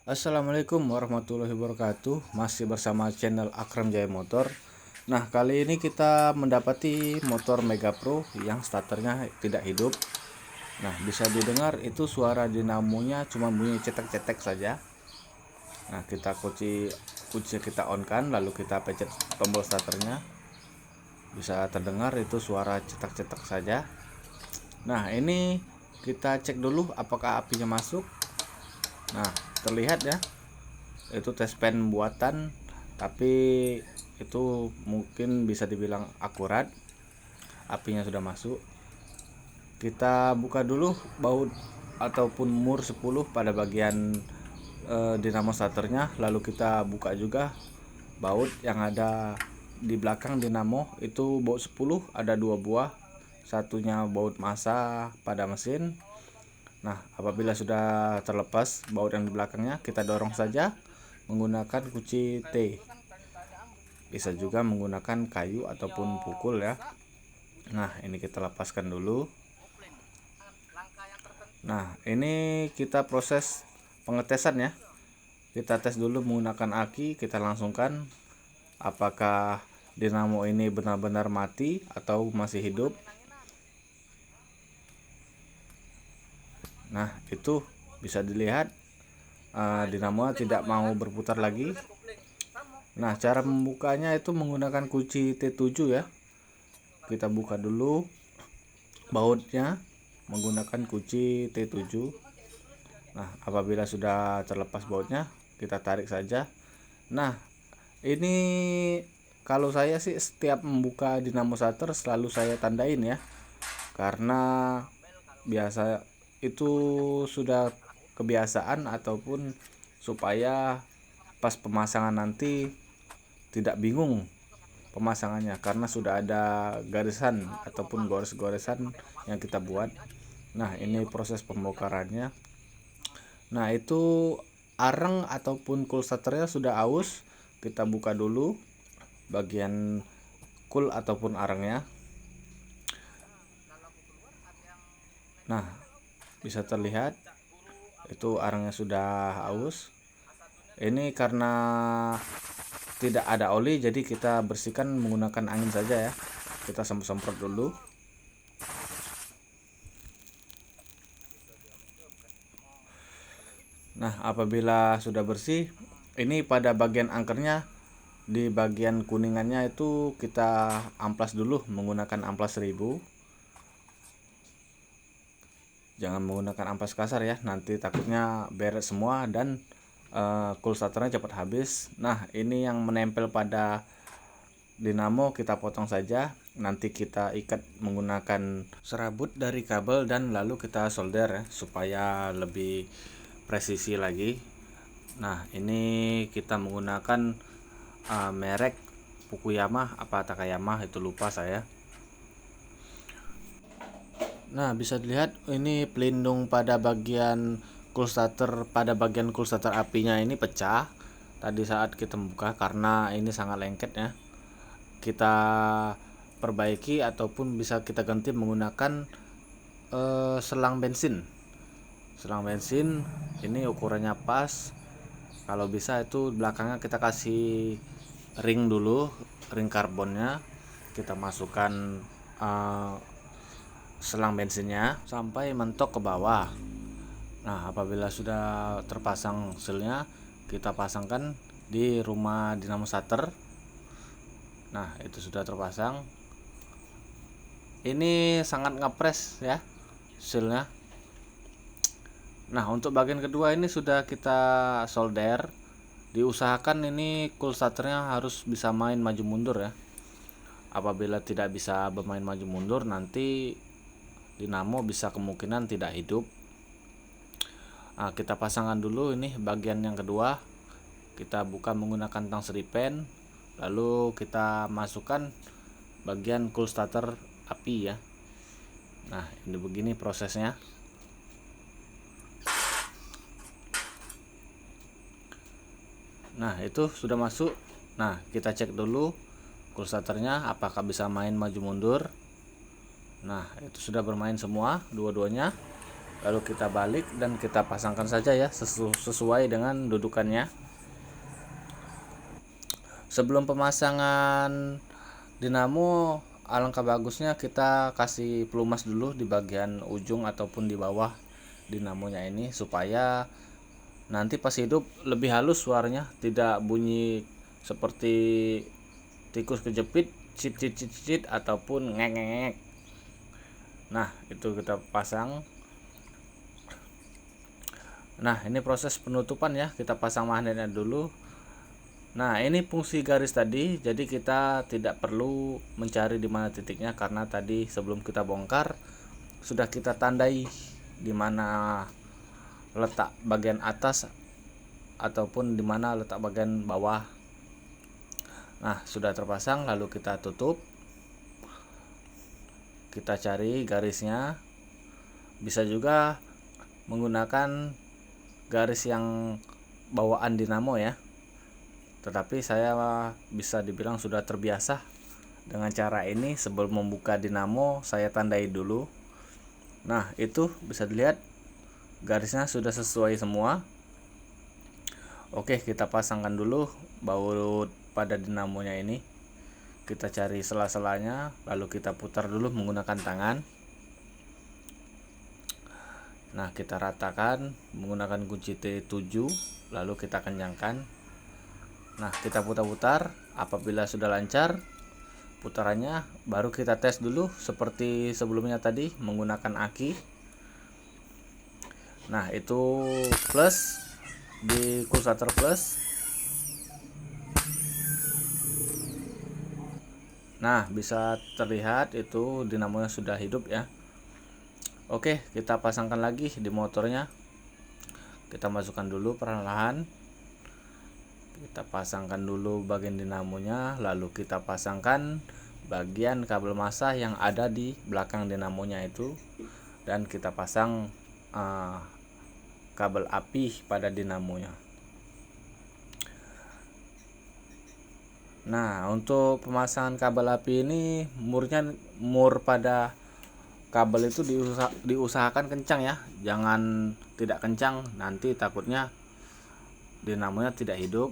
Assalamualaikum warahmatullahi wabarakatuh. Masih bersama channel Akram Jaya Motor. Nah, kali ini kita mendapati motor Mega Pro yang starternya tidak hidup. Nah, bisa didengar itu suara dinamonya cuma bunyi cetek-cetek saja. Nah, kita kunci kita on kan, lalu kita pencet tombol starternya. Bisa terdengar itu suara cetak-cetak saja. Nah, ini kita cek dulu apakah apinya masuk. Nah, terlihat ya, itu tes pen buatan, tapi itu mungkin bisa dibilang akurat, apinya sudah masuk. Kita buka dulu baut ataupun mur 10 pada bagian dinamo starternya, lalu kita buka juga baut yang ada di belakang dinamo. Itu baut 10 ada 2 buah, satunya baut massa pada mesin. Nah, apabila sudah terlepas baut yang di belakangnya, kita dorong saja menggunakan kunci T. Bisa juga menggunakan kayu ataupun pukul ya. Nah, ini kita lepaskan dulu. Nah, ini kita proses pengetesan ya. Kita tes dulu menggunakan aki, kita langsungkan apakah dinamo ini benar-benar mati atau masih hidup. Nah, itu bisa dilihat dinamo tidak mau berputar lagi. Nah, cara membukanya itu menggunakan kunci T7 ya. Kita buka dulu bautnya menggunakan kunci T7. Nah, apabila sudah terlepas bautnya, kita tarik saja. Nah, ini kalau saya sih setiap membuka dinamo starter selalu saya tandain ya. Karena biasa itu sudah kebiasaan, ataupun supaya pas pemasangan nanti tidak bingung pemasangannya, karena sudah ada garisan ataupun gores-goresan yang kita buat. Nah, ini proses pembongkarannya. Nah, itu areng ataupun cool starternya sudah aus. Kita buka dulu bagian cool ataupun arengnya. Nah, bisa terlihat itu arengnya sudah aus. Ini karena tidak ada oli, jadi kita bersihkan menggunakan angin saja ya. Kita semprot dulu. Nah, apabila sudah bersih, ini pada bagian angkernya, di bagian kuningannya itu kita amplas dulu menggunakan amplas 1000. Jangan menggunakan amplas kasar ya, nanti takutnya beres semua dan cool starternya cepat habis. Nah, ini yang menempel pada dinamo kita potong saja. Nanti kita ikat menggunakan serabut dari kabel dan lalu kita solder ya, supaya lebih presisi lagi. Nah, ini kita menggunakan merek Fukuyama apa Takayama, itu lupa saya. Nah, bisa dilihat ini pelindung pada bagian cool starter, pada bagian cool starter apinya ini pecah tadi saat kita buka, karena ini sangat lengket ya. Kita perbaiki ataupun bisa kita ganti menggunakan selang bensin. Selang bensin ini ukurannya pas. Kalau bisa itu belakangnya kita kasih ring dulu, ring karbonnya. Kita masukkan selang bensinnya sampai mentok ke bawah. Nah, apabila sudah terpasang selnya, kita pasangkan di rumah dinamo starter. Nah, itu sudah terpasang. Ini sangat ngepres ya selnya. Nah, untuk bagian kedua ini sudah kita solder. Diusahakan ini cool starternya harus bisa main maju mundur ya. Apabila tidak bisa bermain maju mundur, nanti dinamo bisa kemungkinan tidak hidup. Nah, kita pasangkan dulu ini bagian yang kedua. Kita buka menggunakan tang seripen, lalu kita masukkan bagian cool starter api ya. Nah, ini begini prosesnya. Nah, itu sudah masuk. Nah, kita cek dulu cool starternya apakah bisa main maju mundur. Nah, itu sudah bermain semua dua-duanya. lalu kita balik dan kita pasangkan saja ya sesuai dengan dudukannya. Sebelum pemasangan dinamo, alangkah bagusnya kita kasih pelumas dulu di bagian ujung ataupun di bawah dinamonya ini, supaya nanti pas hidup lebih halus suaranya, tidak bunyi seperti tikus kejepit cit cit cit cit ataupun ngek ngek. Nah, itu kita pasang. Nah, ini proses penutupan ya, kita pasang magnetnya dulu. Nah, ini fungsi garis tadi, jadi kita tidak perlu mencari di mana titiknya, karena tadi sebelum kita bongkar sudah kita tandai di mana letak bagian atas ataupun di mana letak bagian bawah. Nah, sudah terpasang, lalu kita tutup. Kita cari garisnya. Bisa juga menggunakan garis yang bawaan dinamo ya. Tetapi saya bisa dibilang sudah terbiasa dengan cara ini. Sebelum membuka dinamo saya tandai dulu. Nah, itu bisa dilihat garisnya sudah sesuai semua. Oke, kita pasangkan dulu baut pada dinamonya ini. Kita cari sela-selanya, lalu kita putar dulu menggunakan tangan. Nah, kita ratakan menggunakan kunci T7, lalu kita kencangkan. Nah, kita putar-putar. Apabila sudah lancar putarannya, baru kita tes dulu seperti sebelumnya tadi menggunakan aki. Nah, itu plus di kursator plus. Nah, bisa terlihat itu dinamonya sudah hidup ya. Oke, kita pasangkan lagi di motornya. Kita masukkan dulu perlahan. Kita pasangkan dulu bagian dinamonya, lalu kita pasangkan bagian kabel massa yang ada di belakang dinamonya itu, dan kita pasang kabel api pada dinamonya. Nah, untuk pemasangan kabel api ini mur pada kabel itu diusahakan kencang ya, jangan tidak kencang, nanti takutnya dinamonya tidak hidup.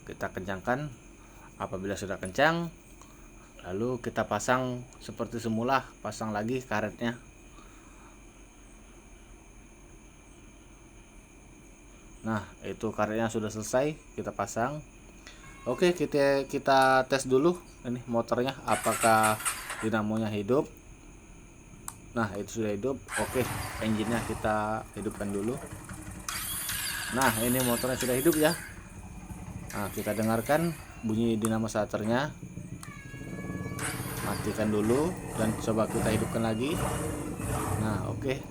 Kita kencangkan. Apabila sudah kencang, lalu kita pasang seperti semula, pasang lagi karetnya. Nah, itu karetnya sudah selesai, kita pasang. Oke, kita tes dulu ini motornya apakah dinamonya hidup. Nah, itu sudah hidup. Oke, engine-nya kita hidupkan dulu. Nah, ini motornya sudah hidup ya. Nah, kita dengarkan bunyi dinamo starternya. Matikan dulu dan coba kita hidupkan lagi. Nah, oke.